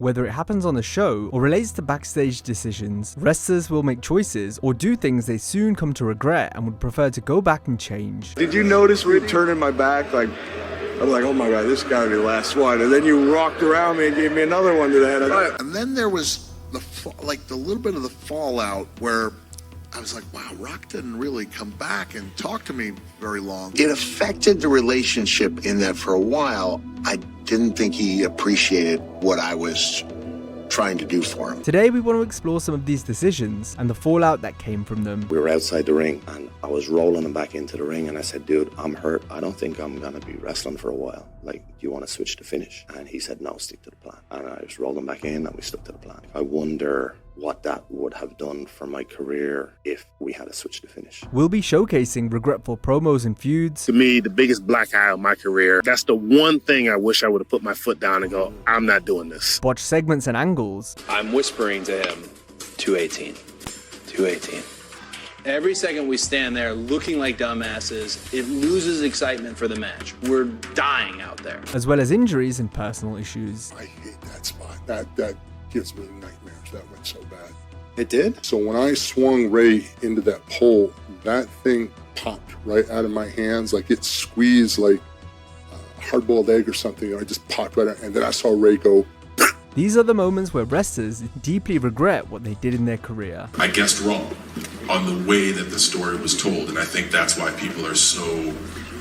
Whether it happens on the show or relates to backstage decisions, wrestlers will make choices or do things they soon come to regret and would prefer to go back and change. Did you notice me turning my back? Like, I'm like, oh my God, this gotta be the last one. And then you rocked around me and gave me another one to the head. And then there was the little bit of the fallout where I was like, wow, Rock didn't really come back and talk to me very long. It affected the relationship in that for a while, I didn't think he appreciated what I was trying to do for him. Today we want to explore some of these decisions and the fallout that came from them. We were outside the ring and I was rolling him back into the ring and I said, dude, I'm hurt. I don't think I'm going to be wrestling for a while. Like, do you want to switch to finish? And he said, no, stick to the plan. And I just rolled him back in and we stuck to the plan. I wonder what that would have done for my career if we had a switch to finish. We'll be showcasing regretful promos and feuds. To me, the biggest black eye of my career. That's the one thing I wish I would have put my foot down and go, I'm not doing this. Botch segments and angles. I'm whispering to him, 218, 218. Every second we stand there looking like dumbasses, it loses excitement for the match. We're dying out there. As well as injuries and personal issues. I hate that spot. That gives me nightmares. That went so bad. It did? So when I swung Ray into that pole, that thing popped right out of my hands. Like it squeezed like a hard-boiled egg or something. And I just popped right out. And then I saw Ray go. These are the moments where wrestlers deeply regret what they did in their career. I guessed wrong on the way that the story was told, and I think that's why people are so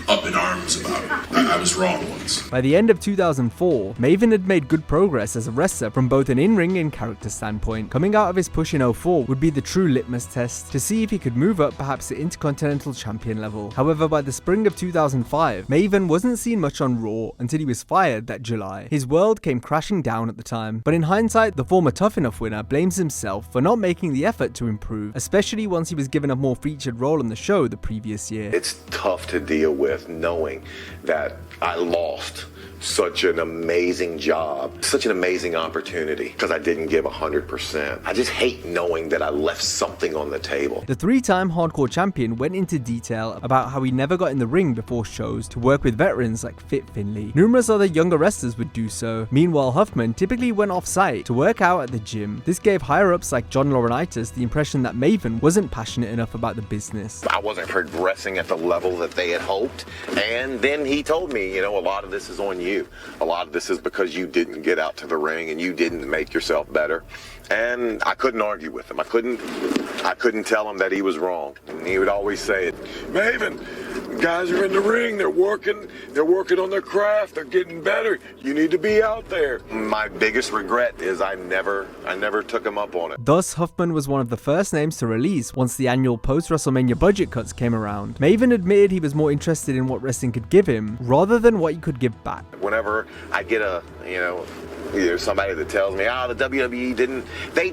up in arms about it. I was wrong once. By the end of 2004, Maven had made good progress as a wrestler from both an in-ring and character standpoint. Coming out of his push in 04 would be the true litmus test to see if he could move up perhaps to Intercontinental Champion level. However, by the spring of 2005, Maven wasn't seen much on Raw until he was fired that July. His world came crashing down at the time, but in hindsight, the former Tough Enough winner blames himself for not making the effort to improve, especially once he was given a more featured role on the show the previous year. It's tough to deal with knowing that I lost such an amazing job, such an amazing opportunity because I didn't give 100%. I just hate knowing that I left something on the table. The three-time hardcore champion went into detail about how he never got in the ring before shows to work with veterans like Fit Finlay. Numerous other younger wrestlers would do so. Meanwhile, Huffman typically went off-site to work out at the gym. This gave higher-ups like John Laurinaitis the impression that Maven wasn't passionate enough about the business. I wasn't progressing at the level that they had hoped, and then he told me, you know, a lot of this is on you. A lot of this is because you didn't get out to the ring and you didn't make yourself better. And I couldn't argue with him. I couldn't tell him that he was wrong. And he would always say it, Maven, guys are in the ring, they're working on their craft, they're getting better. You need to be out there. My biggest regret is I never took him up on it. Thus, Huffman was one of the first names to release once the annual post-WrestleMania budget cuts came around. Maven admitted he was more interested in what wrestling could give him rather than what he could give back. Whenever I get somebody that tells me, the WWE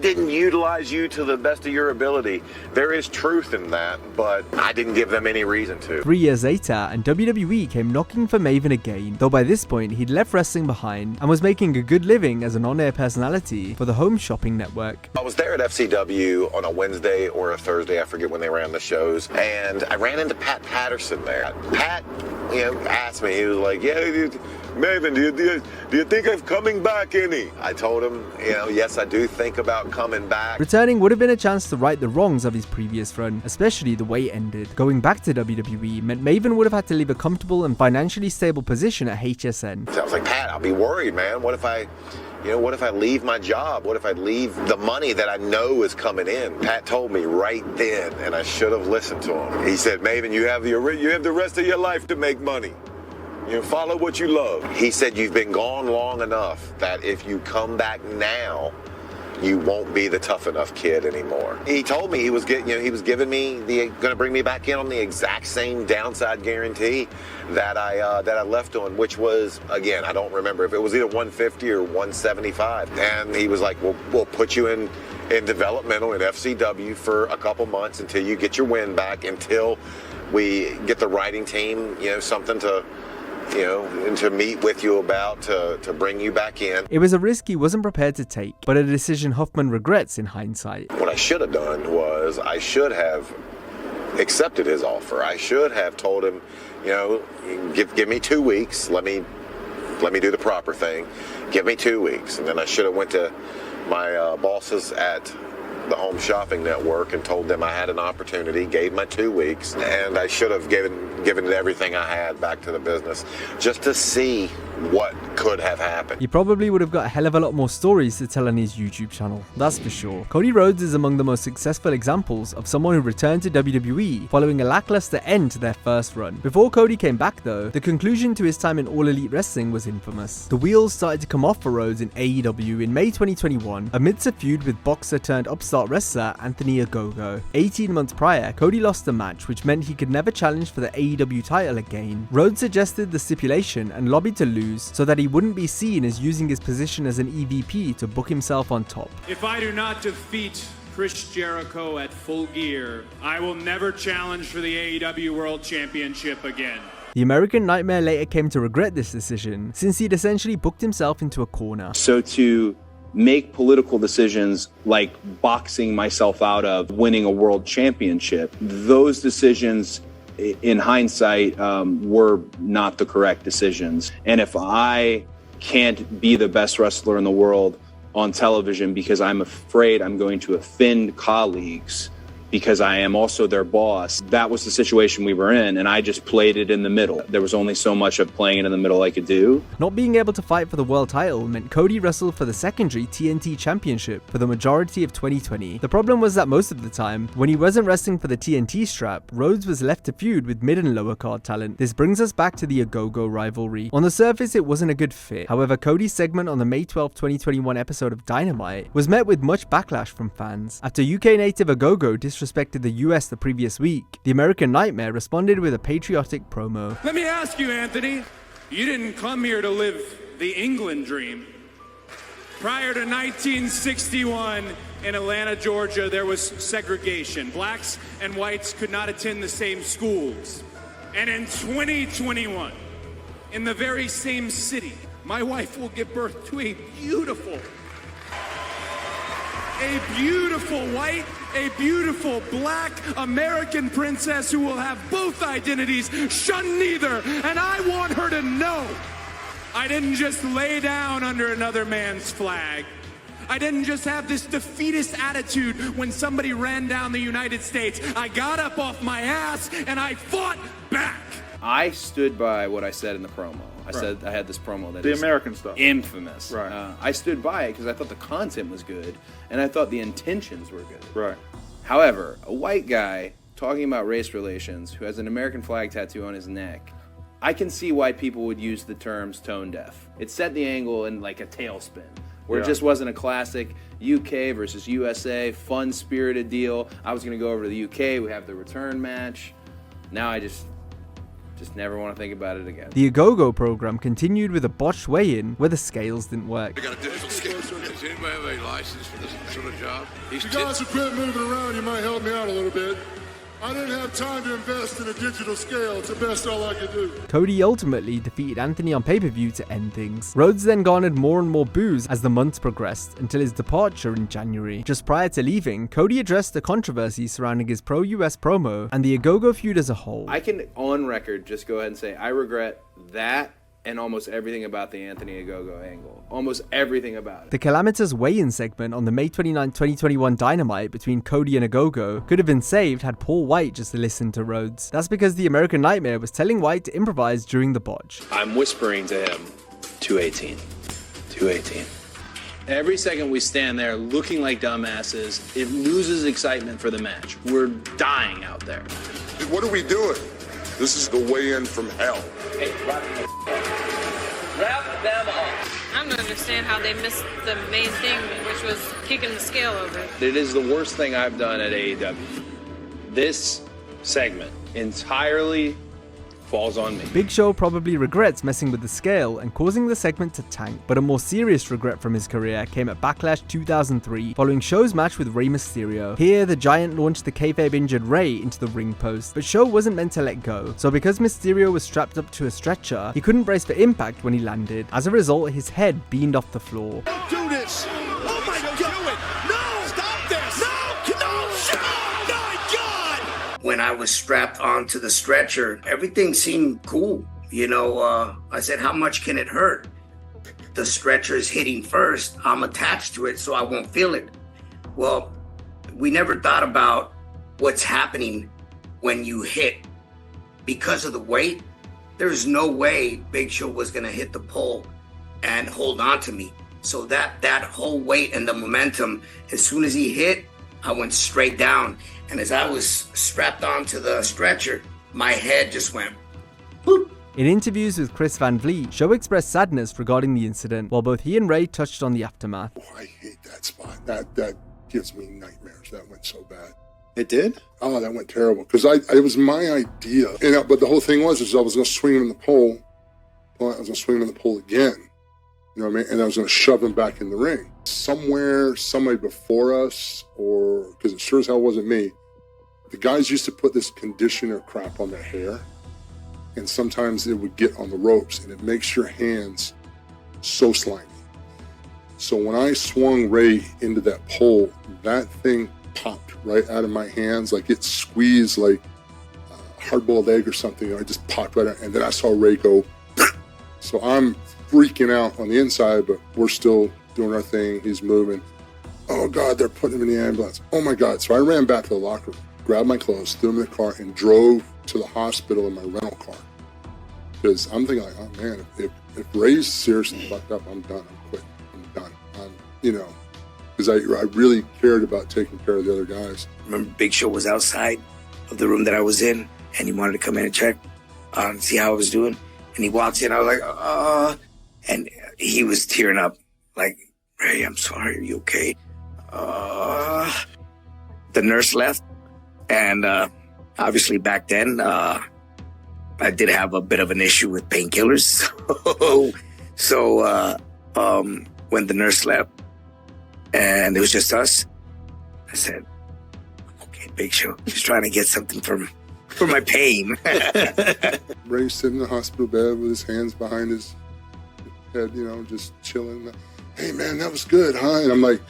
didn't utilize you to the best of your ability. There is truth in that, but I didn't give them any reason to. 3 years later, and WWE came knocking for Maven again, though by this point he'd left wrestling behind and was making a good living as an on-air personality for the Home Shopping Network. I was there at FCW on a Wednesday or a Thursday, I forget when they ran the shows, and I ran into Pat Patterson there. Pat, asked me, he was like, yeah, Maven, do you think of coming back any? I told him, yes, I do think about coming back. Returning would have been a chance to right the wrongs of his previous run, especially the way it ended. Going back to WWE meant Maven would have had to leave a comfortable and financially stable position at HSN. So I was like, Pat, I'll be worried, man. What if I leave my job? What if I leave the money that I know is coming in? Pat told me right then, and I should have listened to him. He said, Maven, you have the rest of your life to make money. Follow what you love. He said, you've been gone long enough that if you come back now, you won't be the tough enough kid anymore. He told me he was giving me gonna bring me back in on the exact same downside guarantee that I left on, which was, again, I don't remember if it was either 150 or 175. And he was like, we'll put you in developmental in FCW for a couple months until you get your win back, until we get the writing team, something to and to meet with you about, to bring you back in. It was a risk he wasn't prepared to take, but a decision Huffman regrets in hindsight. What I should have done was I should have accepted his offer. I should have told him, give me 2 weeks, let me let me do the proper thing. Give me 2 weeks. And then I should have went to my bosses at the Home Shopping Network and told them I had an opportunity, gave my 2 weeks, and I should have given it everything I had back to the business just to see what could have happened. He probably would have got a hell of a lot more stories to tell on his YouTube channel, that's for sure. Cody Rhodes is among the most successful examples of someone who returned to WWE following a lackluster end to their first run. Before Cody came back though, the conclusion to his time in All Elite Wrestling was infamous. The wheels started to come off for Rhodes in AEW in May 2021 amidst a feud with boxer turned upstart wrestler Anthony Ogogo. 18 months prior, Cody lost a match which meant he could never challenge for the AEW title again. Rhodes suggested the stipulation and lobbied to lose so that he wouldn't be seen as using his position as an EVP to book himself on top. If I do not defeat Chris Jericho at Full Gear, I will never challenge for the AEW World Championship again. The American Nightmare later came to regret this decision, since he'd essentially booked himself into a corner. So to make political decisions like boxing myself out of winning a world championship, those decisions in hindsight were not the correct decisions. And if I can't be the best wrestler in the world on television because I'm afraid I'm going to offend colleagues because I am also their boss, that was the situation we were in, and I just played it in the middle. There was only so much of playing it in the middle I could do. Not being able to fight for the world title meant Cody wrestled for the secondary TNT Championship for the majority of 2020. The problem was that most of the time, when he wasn't wrestling for the TNT strap, Rhodes was left to feud with mid and lower card talent. This brings us back to the Ogogo rivalry. On the surface, it wasn't a good fit. However, Cody's segment on the May 12, 2021 episode of Dynamite was met with much backlash from fans. After UK native Ogogo disrespected the US the previous week, the American Nightmare responded with a patriotic promo. Let me ask you, Anthony, you didn't come here to live the England dream. Prior to 1961, in Atlanta, Georgia, there was segregation. Blacks and whites could not attend the same schools. And in 2021, in the very same city, my wife will give birth to a beautiful white, a beautiful black American princess who will have both identities, shun neither. And I want her to know I didn't just lay down under another man's flag. I didn't just have this defeatist attitude when somebody ran down the United States. I got up off my ass and I fought back. I stood by what I said in the promo. I said I had this promo that the is American stuff, infamous. Right. I stood by it because I thought the content was good and I thought the intentions were good. Right. However, a white guy talking about race relations who has an American flag tattoo on his neck, I can see why people would use the terms tone deaf. It set the angle in like a tailspin, where it just wasn't a classic UK versus USA, fun-spirited deal. I was going to go over to the UK, we have the return match. Now I just never want to think about it again. The Ogogo program continued with a botched weigh-in where the scales didn't work. I got a digital scale. Does anybody have a license for this sort of job? You guys will quit moving around, you might help me out a little bit. I didn't have time to invest in a digital scale. It's the best all I could do. Cody ultimately defeated Anthony on pay-per-view to end things. Rhodes then garnered more and more boos as the months progressed until his departure in January. Just prior to leaving, Cody addressed the controversy surrounding his pro-US promo and the Ogogo feud as a whole. I can, on record, just go ahead and say I regret that and almost everything about the Anthony Ogogo angle. Almost everything about it. The calamitous weigh-in segment on the May 29, 2021 Dynamite between Cody and Ogogo could have been saved had Paul White just listened to Rhodes. That's because the American Nightmare was telling White to improvise during the botch. I'm whispering to him, 218, 218. Every second we stand there looking like dumbasses, it loses excitement for the match. We're dying out there. What are we doing? This is the weigh-in from hell. Hey, wrap them up. I don't understand how they missed the main thing, which was kicking the scale over. It is the worst thing I've done at AEW. This segment entirely falls on me. Big Show probably regrets messing with the scale and causing the segment to tank, but a more serious regret from his career came at Backlash 2003 following Show's match with Rey Mysterio. Here, the Giant launched the kayfabe injured Rey into the ring post, but Show wasn't meant to let go, so because Mysterio was strapped up to a stretcher, he couldn't brace for impact when he landed. As a result, his head beamed off the floor. Don't do this! Oh my God! Do it! No! Stop this! No! No! Oh my God! When I was strapped onto the stretcher, everything seemed cool. I said, how much can it hurt? The stretcher is hitting first. I'm attached to it, so I won't feel it. Well, we never thought about what's happening when you hit. Because of the weight, there's no way Big Show was going to hit the pole and hold on to me. So that whole weight and the momentum, as soon as he hit, I went straight down. And as I was strapped onto the stretcher, my head just went boop. In interviews with Chris Van Vliet, Show expressed sadness regarding the incident, while both he and Ray touched on the aftermath. Oh, I hate that spot. That gives me nightmares. That went so bad. It did? Oh, that went terrible. Because it was my idea. But the whole thing was I was going to swing him in the pole. I was going to swing him in the pole again. You know what I mean? And I was going to shove him back in the ring. Somebody before us, or because it sure as hell wasn't me, the guys used to put this conditioner crap on their hair. And sometimes it would get on the ropes, and it makes your hands so slimy. So when I swung Ray into that pole, that thing popped right out of my hands, like it squeezed like a hard-boiled egg or something. I just popped right out, and then I saw Ray go. So I'm freaking out on the inside, but we're still doing our thing. He's moving. Oh God, they're putting him in the ambulance. Oh my God. So I ran back to the locker room, grabbed my clothes, threw them in the car, and drove to the hospital in my rental car. Because I'm thinking like, oh man, if Ray's seriously fucked up, I'm done. I'm quitting. I'm done. Because I really cared about taking care of the other guys. Remember, Big Show was outside of the room that I was in, and he wanted to come in and check and see how I was doing. And he walks in, I was like, and he was tearing up, like, Ray, I'm sorry, are you okay? The nurse left, and obviously back then, I did have a bit of an issue with painkillers. So when the nurse left, and it was just us, I said, okay, Big Show, just trying to get something for my pain. Ray's sitting in the hospital bed with his hands behind his head, just chilling. Hey man, that was good, huh? And I'm like,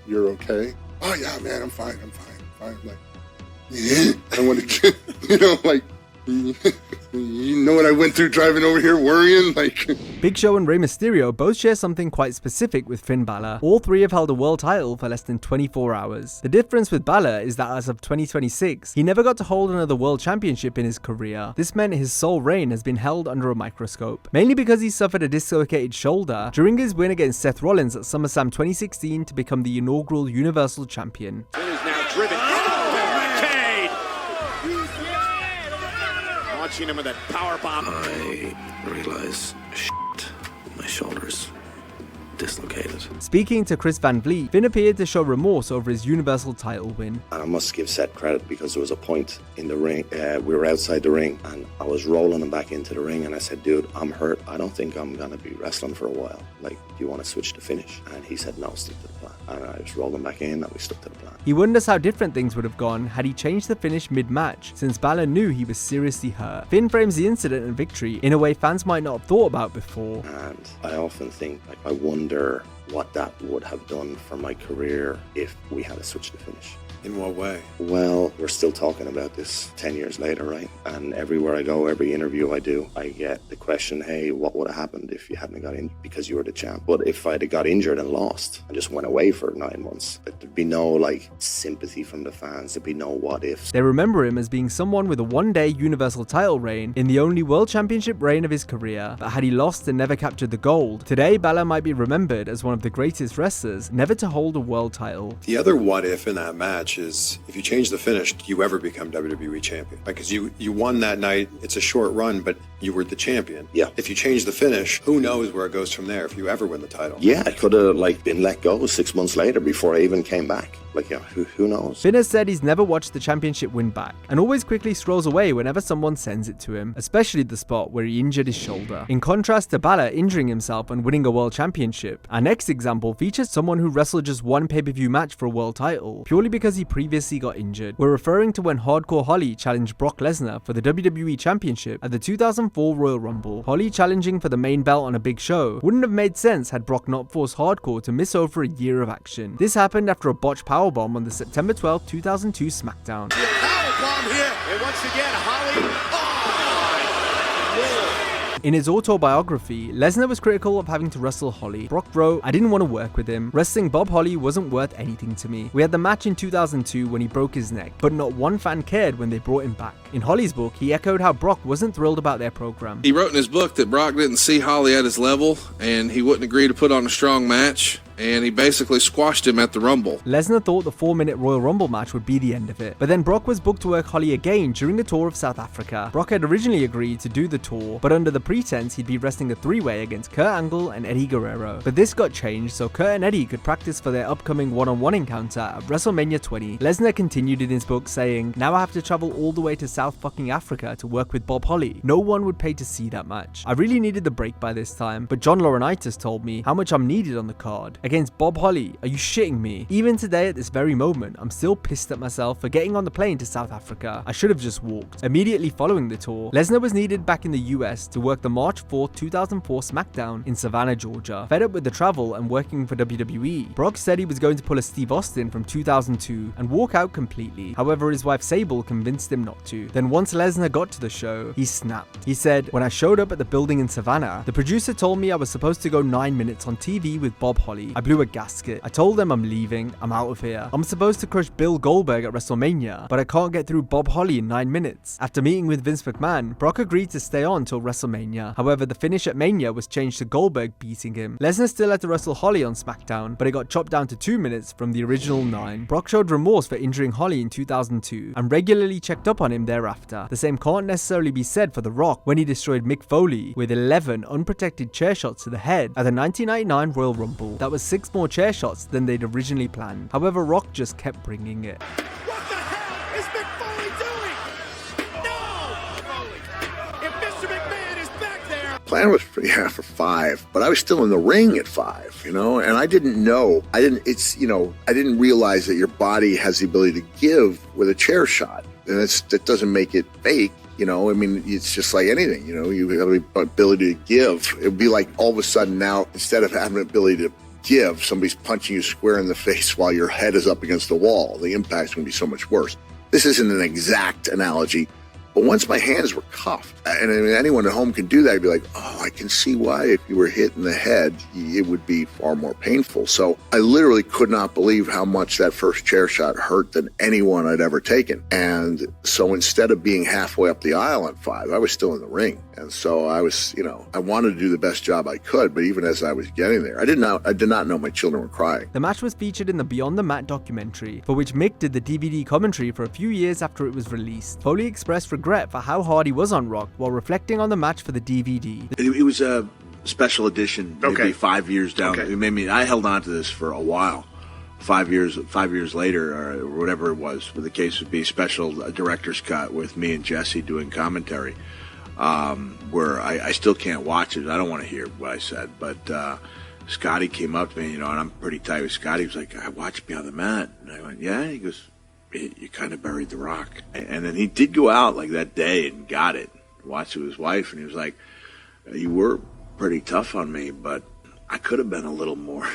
you're okay? Oh yeah, man, I'm fine. I'm like, yeah. I want to, like, you know what I went through driving over here worrying? Like, Big Show and Rey Mysterio both share something quite specific with Finn Balor. All three have held a world title for less than 24 hours. The difference with Balor is that as of 2026, he never got to hold another world championship in his career. This meant his sole reign has been held under a microscope, mainly because he suffered a dislocated shoulder during his win against Seth Rollins at SummerSlam 2016 to become the inaugural Universal Champion. Finn is now driven. Launching him with that power bomb. I realize, my shoulders dislocated. Speaking to Chris Van Vliet, Finn appeared to show remorse over his Universal title win. And I must give Seth credit because there was a point in the ring, we were outside the ring and I was rolling him back into the ring and I said, dude, I'm hurt. I don't think I'm going to be wrestling for a while. Like, do you want to switch to finish? And he said, no, stick to the plan. And I just rolled him back in and we stuck to the plan. He wonders how different things would have gone had he changed the finish mid-match, since Balor knew he was seriously hurt. Finn frames the incident and victory in a way fans might not have thought about before. And I often think, like, I wonder what that would have done for my career if we had to switch the finish. In what way? Well, we're still talking about this 10 years later, right? And everywhere I go, every interview I do, I get the question, hey, what would have happened if you hadn't got in because you were the champ? But if I'd have got injured and lost and just went away for 9 months, there'd be no, like, sympathy from the fans. There'd be no what ifs. They remember him as being someone with a one-day Universal title reign in the only World Championship reign of his career. But had he lost and never captured the gold, today Balor might be remembered as one of the greatest wrestlers never to hold a world title. The other what if in that match is if you change the finish, do you ever become WWE champion? Because you won that night, it's a short run, but you were the champion. Yeah. If you change the finish, who knows where it goes from there if you ever win the title? Yeah, I could have, like, been let go 6 months later before I even came back. Like, yeah, who knows? Finn has said he's never watched the championship win back, and always quickly scrolls away whenever someone sends it to him, especially the spot where he injured his shoulder. In contrast to Balor injuring himself and winning a world championship, our next example features someone who wrestled just one pay-per-view match for a world title, purely because he previously got injured. We're referring to when Hardcore Holly challenged Brock Lesnar for the WWE Championship at the 2004 Royal Rumble. Holly challenging for the main belt on a big show wouldn't have made sense had Brock not forced Hardcore to miss over a year of action. This happened after a botched powerbomb on the September 12, 2002 SmackDown. Powerbomb here, and once again, Holly. Oh, In his autobiography, Lesnar was critical of having to wrestle Holly. Brock wrote, "I didn't want to work with him. Wrestling Bob Holly wasn't worth anything to me. We had the match in 2002 when he broke his neck, but not one fan cared when they brought him back." In Holly's book, he echoed how Brock wasn't thrilled about their program. He wrote in his book that Brock didn't see Holly at his level, and he wouldn't agree to put on a strong match, and he basically squashed him at the Rumble. Lesnar thought the 4-minute Royal Rumble match would be the end of it, but then Brock was booked to work Holly again during a tour of South Africa. Brock had originally agreed to do the tour, but under the pretense he'd be wrestling a 3-way against Kurt Angle and Eddie Guerrero. But this got changed so Kurt and Eddie could practice for their upcoming one-on-one encounter at WrestleMania 20. Lesnar continued in his book saying, "Now I have to travel all the way to South fucking Africa to work with Bob Holly. No one would pay to see that match. I really needed the break by this time, but John Laurinaitis told me how much I'm needed on the card. Against Bob Holly, are you shitting me? Even today at this very moment, I'm still pissed at myself for getting on the plane to South Africa. I should have just walked." Immediately following the tour, Lesnar was needed back in the US to work the March 4th, 2004 SmackDown in Savannah, Georgia. Fed up with the travel and working for WWE, Brock said he was going to pull a Steve Austin from 2002 and walk out completely. However, his wife Sable convinced him not to. Then once Lesnar got to the show, he snapped. He said, "When I showed up at the building in Savannah, the producer told me I was supposed to go 9 minutes on TV with Bob Holly. I blew a gasket. I told them I'm leaving, I'm out of here. I'm supposed to crush Bill Goldberg at WrestleMania, but I can't get through Bob Holly in 9 minutes. After meeting with Vince McMahon, Brock agreed to stay on till WrestleMania. However, the finish at Mania was changed to Goldberg beating him. Lesnar still had to wrestle Holly on SmackDown, but it got chopped down to 2 minutes from the original 9. Brock showed remorse for injuring Holly in 2002 and regularly checked up on him thereafter. The same can't necessarily be said for The Rock when he destroyed Mick Foley with 11 unprotected chair shots to the head at the 1999 Royal Rumble. That was 6 more chair shots than they'd originally planned. However, Rock just kept bringing it. What the hell is Mick Foley doing? No! If Mr. McMahon is back there... Plan was for 5, but I was still in the ring at 5, you know, and I didn't know. I didn't realize that your body has the ability to give with a chair shot. And that doesn't make it fake. You know, I mean, it's just like anything, you know, you have the ability to give. It would be like all of a sudden now, instead of having the ability to give, somebody's punching you square in the face while your head is up against the wall. The impact's going to be so much worse. This isn't an exact analogy, but once my hands were cuffed, and I mean, anyone at home can do that, I'd be like, oh, I can see why if you were hit in the head, it would be far more painful. So I literally could not believe how much that first chair shot hurt than anyone I'd ever taken. And so instead of being halfway up the aisle on 5, I was still in the ring. And so I was, you know, I wanted to do the best job I could, but even as I was getting there, I did not know my children were crying. The match was featured in the Beyond the Mat documentary, for which Mick did the DVD commentary for a few years after it was released. Foley expressed regret for how hard he was on Rock while reflecting on the match for the DVD. It was a special edition, maybe 5 years down. Okay. I held on to this for a while. 5 years later, or whatever it was, the case would be special director's cut with me and Jesse doing commentary. Where I still can't watch it. I don't want to hear what I said, but Scotty came up to me, you know, and I'm pretty tight with Scotty. He was like, "I watched Beyond the Mat," and I went, "Yeah." He goes, "You kind of buried The Rock." And then he did go out like that day and got it, watched it with his wife, and he was like, "You were pretty tough on me, but I could have been a little more."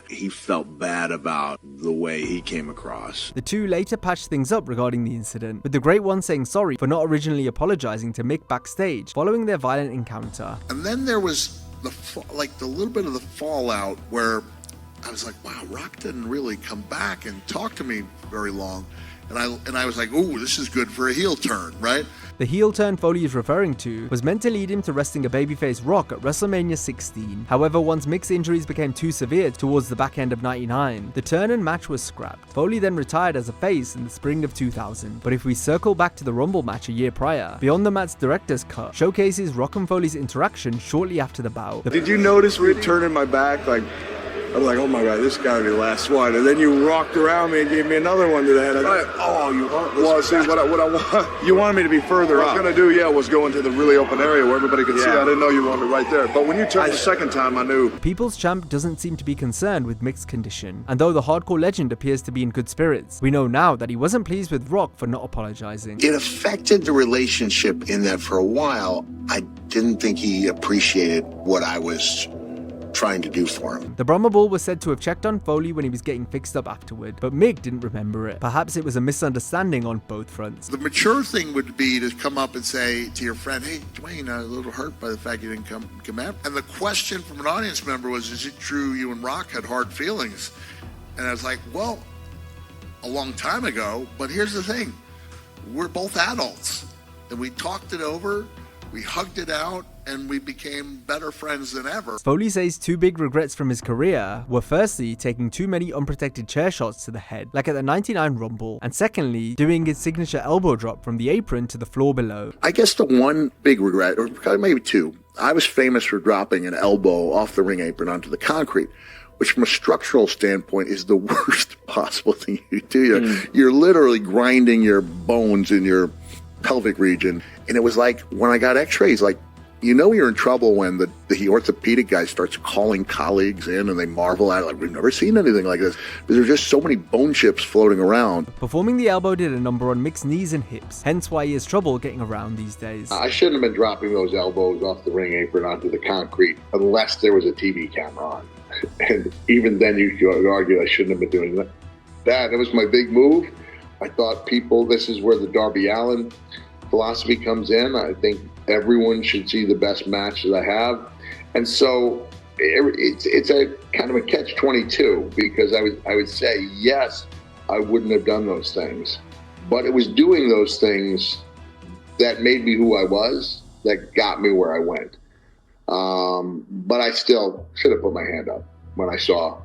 He felt bad about the way he came across. The two later patched things up regarding the incident, with the Great One saying sorry for not originally apologizing to Mick backstage following their violent encounter. And then there was the little bit of the fallout where I was like, wow, Rock didn't really come back and talk to me very long. And I was like, ooh, this is good for a heel turn, right? The heel turn Foley is referring to was meant to lead him to wrestling a babyface Rock at WrestleMania 16. However, once Mick's injuries became too severe towards the back end of '99, the turn and match was scrapped. Foley then retired as a face in the spring of 2000. But if we circle back to the Rumble match a year prior, Beyond the Mat's director's cut showcases Rock and Foley's interaction shortly after the bout. Did you notice me turning my back like... I'm like, oh my God, this got to be the last one. And then you rocked around me and gave me another one to the head. Well, see, what I want. You wanted me to be further up. What I was going to do, was go into the really open area where everybody could see. I didn't know you wanted right there. But when you turned the second time, I knew. People's Champ doesn't seem to be concerned with Mick's condition. And though the hardcore legend appears to be in good spirits, we know now that he wasn't pleased with Rock for not apologizing. It affected the relationship in that for a while, I didn't think he appreciated what I was trying to do for him. The Brahma Bull was said to have checked on Foley when he was getting fixed up afterward, but Mick didn't remember it. Perhaps it was a misunderstanding on both fronts. The mature thing would be to come up and say to your friend, hey, Dwayne, I'm a little hurt by the fact you didn't come out. And the question from an audience member was, is it true you and Rock had hard feelings? And I was like, well, a long time ago, but here's the thing. We're both adults. And we talked it over, we hugged it out, and we became better friends than ever. Foley says two big regrets from his career were firstly taking too many unprotected chair shots to the head, like at the 99 Rumble, and secondly doing his signature elbow drop from the apron to the floor below. I guess the one big regret, or maybe two, I was famous for dropping an elbow off the ring apron onto the concrete, which from a structural standpoint is the worst possible thing you do. You're literally grinding your bones in your pelvic region. And it was like, when I got x-rays, like, you know you're in trouble when the orthopedic guy starts calling colleagues in and they marvel at it, like, we've never seen anything like this. But there's just so many bone chips floating around. Performing the elbow did a number on Mick's knees and hips, hence why he has trouble getting around these days. I shouldn't have been dropping those elbows off the ring apron onto the concrete unless there was a TV camera on. And even then you could argue I shouldn't have been doing that. That was my big move. I thought this is where the Darby Allin philosophy comes in. I think everyone should see the best match that I have. And so it's a kind of a catch-22 because I would say, yes, I wouldn't have done those things. But it was doing those things that made me who I was, that got me where I went. But I still should have put my hand up when I saw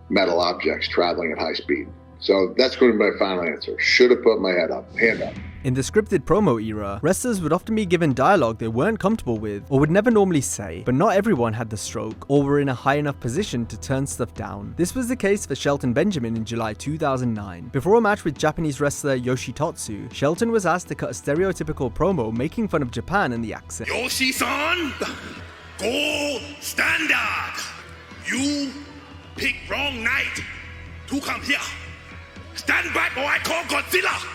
metal objects traveling at high speed. So that's going to be my final answer. Should have put my hand up. In the scripted promo era, wrestlers would often be given dialogue they weren't comfortable with or would never normally say, but not everyone had the stroke or were in a high enough position to turn stuff down. This was the case for Shelton Benjamin in July 2009. Before a match with Japanese wrestler Yoshitotsu, Shelton was asked to cut a stereotypical promo making fun of Japan and the accent. Yoshi-san, gold standard. You pick wrong night to come here. Stand back or I call Godzilla.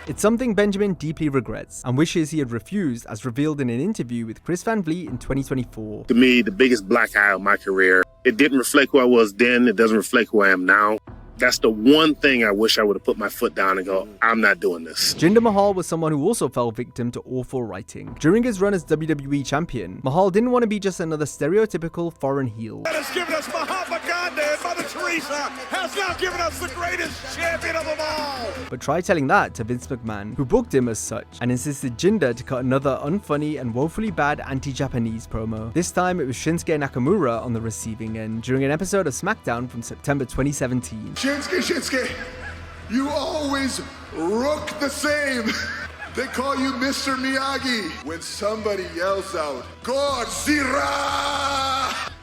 It's something Benjamin deeply regrets and wishes he had refused, as revealed in an interview with Chris Van Vliet in 2024. To me, the biggest black eye of my career. It didn't reflect who I was then. It doesn't reflect who I am now. That's the one thing I wish I would have put my foot down and go, I'm not doing this. Jinder Mahal was someone who also fell victim to awful writing. During his run as WWE champion, Mahal didn't want to be just another stereotypical foreign heel. That has given us Mahatma Gandhi and Mother Teresa has now given us the greatest champion of them all. But try telling that to Vince McMahon, who booked him as such, and insisted Jinder to cut another unfunny and woefully bad anti-Japanese promo. This time it was Shinsuke Nakamura on the receiving end during an episode of SmackDown from September 2017. Shinsuke, you always look the same. They call you Mr. Miyagi. When somebody yells out, Godzilla,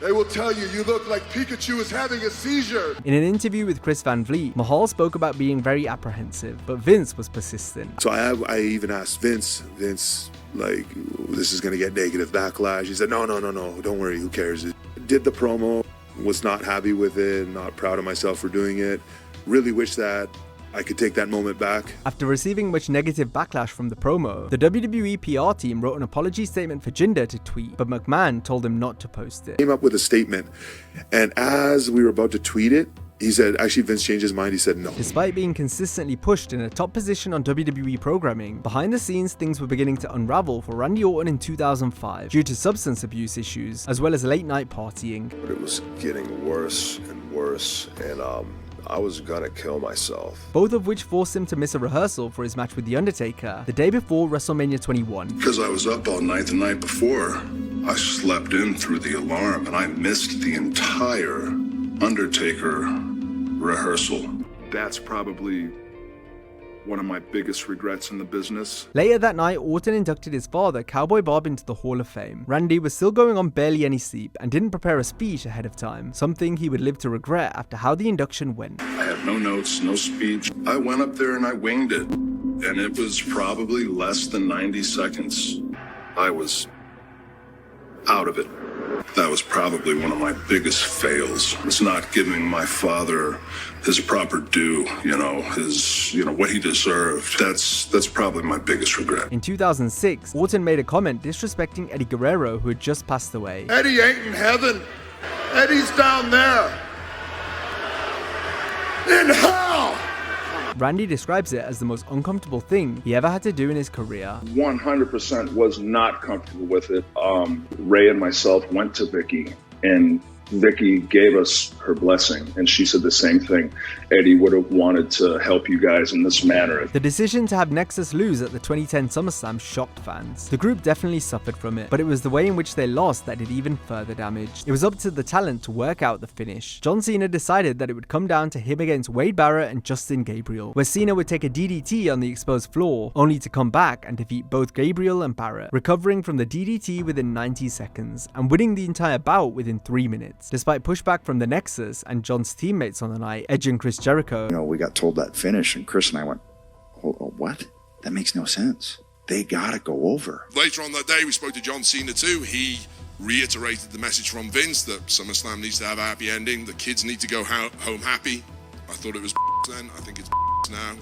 they will tell you you look like Pikachu is having a seizure. In an interview with Chris Van Vliet, Mahal spoke about being very apprehensive, but Vince was persistent. So I even asked Vince, like, this is going to get negative backlash. He said, no, don't worry, who cares? Did the promo, was not happy with it, not proud of myself for doing it. Really wish that I could take that moment back. After receiving much negative backlash from the promo, the WWE PR team wrote an apology statement for Jinder to tweet, but McMahon told him not to post it. Came up with a statement, and as we were about to tweet it, he said, actually Vince changed his mind, he said no. Despite being consistently pushed in a top position on WWE programming, behind the scenes things were beginning to unravel for Randy Orton in 2005 due to substance abuse issues, as well as late night partying. But it was getting worse and worse, and I was gonna kill myself. Both of which forced him to miss a rehearsal for his match with The Undertaker the day before WrestleMania 21. Because I was up all night the night before, I slept in through the alarm and I missed the entire Undertaker rehearsal. That's probably one of my biggest regrets in the business. Later that night, Orton inducted his father, Cowboy Bob, into the Hall of Fame. Randy was still going on barely any sleep and didn't prepare a speech ahead of time, something he would live to regret after how the induction went. I had no notes, no speech. I went up there and I winged it. And it was probably less than 90 seconds. I was out of it. That was probably one of my biggest fails. It's not giving my father his proper due, what he deserved. That's probably my biggest regret. In 2006, Orton made a comment disrespecting Eddie Guerrero, who had just passed away. Eddie ain't in heaven. Eddie's down there. In hell! Randy describes it as the most uncomfortable thing he ever had to do in his career. 100% was not comfortable with it. Ray and myself went to Vicky, and Vicky gave us her blessing, and she said the same thing. Eddie would have wanted to help you guys in this manner. The decision to have Nexus lose at the 2010 SummerSlam shocked fans. The group definitely suffered from it, but it was the way in which they lost that did even further damage. It was up to the talent to work out the finish. John Cena decided that it would come down to him against Wade Barrett and Justin Gabriel, where Cena would take a DDT on the exposed floor, only to come back and defeat both Gabriel and Barrett, recovering from the DDT within 90 seconds, and winning the entire bout within 3 minutes. Despite pushback from the Nexus and John's teammates on the night, Edge and Chris Jericho. We got told that finish, and Chris and I went, oh, what? That makes no sense. They gotta go over. Later on that day, we spoke to John Cena too. He reiterated the message from Vince that SummerSlam needs to have a happy ending. The kids need to go home happy. I thought it was then. I think it's now.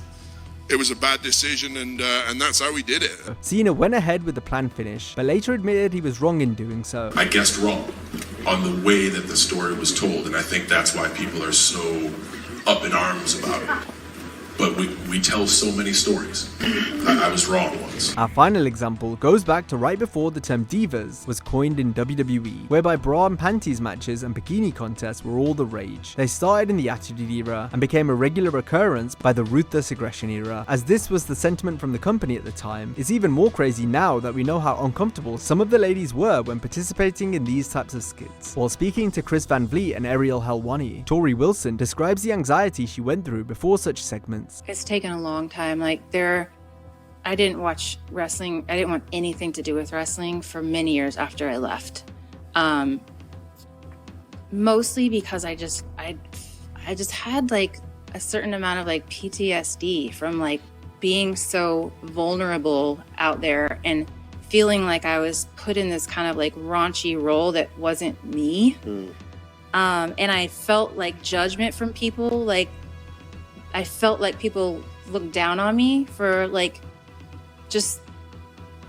It was a bad decision, and that's how we did it. Cena went ahead with the planned finish, but later admitted he was wrong in doing so. I guessed wrong on the way that the story was told, and I think that's why people are so up in arms about it. But we tell so many stories. I was wrong once. Our final example goes back to right before the term Divas was coined in WWE, whereby bra and panties matches and bikini contests were all the rage. They started in the Attitude Era and became a regular occurrence by the Ruthless Aggression Era, as this was the sentiment from the company at the time. It's even more crazy now that we know how uncomfortable some of the ladies were when participating in these types of skits. While speaking to Chris Van Vliet and Ariel Helwani, Torrie Wilson describes the anxiety she went through before such segments. It's taken a long time. I didn't watch wrestling. I didn't want anything to do with wrestling for many years after I left. Mostly because I just had a certain amount of PTSD from being so vulnerable out there and feeling like I was put in this kind of raunchy role that wasn't me. And I felt judgment from people. I felt like people looked down on me for just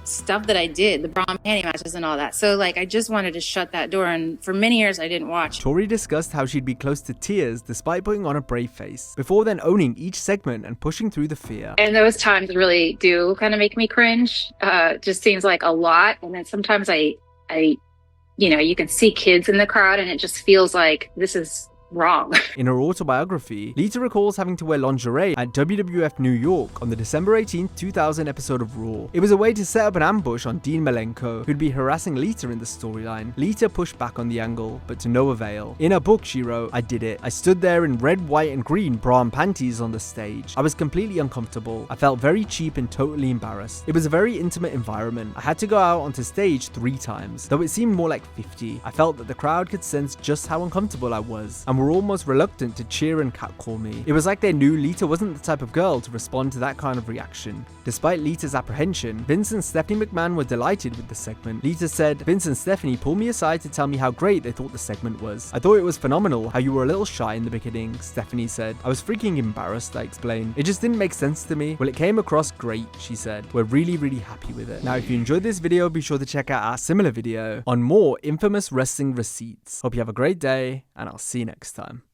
stuff that I did, the bra and panty matches and all that. So I just wanted to shut that door, and for many years I didn't watch. Torrie discussed how she'd be close to tears despite putting on a brave face, before then owning each segment and pushing through the fear. And those times really do kind of make me cringe. Just seems like a lot. And then sometimes I you can see kids in the crowd and it just feels like this is wrong. In her autobiography, Lita recalls having to wear lingerie at WWF New York on the December 18, 2000 episode of Raw. It was a way to set up an ambush on Dean Malenko, who'd be harassing Lita in the storyline. Lita pushed back on the angle, but to no avail. In her book, she wrote, "I did it. I stood there in red, white, and green bra and panties on the stage. I was completely uncomfortable. I felt very cheap and totally embarrassed. It was a very intimate environment. I had to go out onto stage 3 times, though it seemed more like 50. I felt that the crowd could sense just how uncomfortable I was, and were almost reluctant to cheer and catcall me. It was like they knew Lita wasn't the type of girl to respond to that kind of reaction." Despite Lita's apprehension, Vince and Stephanie McMahon were delighted with the segment. Lita said, "Vince and Stephanie pulled me aside to tell me how great they thought the segment was. I thought it was phenomenal how you were a little shy in the beginning," Stephanie said. "I was freaking embarrassed," I explained. "It just didn't make sense to me." "Well, it came across great," she said. "We're really, really happy with it." Now, if you enjoyed this video, be sure to check out our similar video on more infamous wrestling receipts. Hope you have a great day, and I'll see you next time.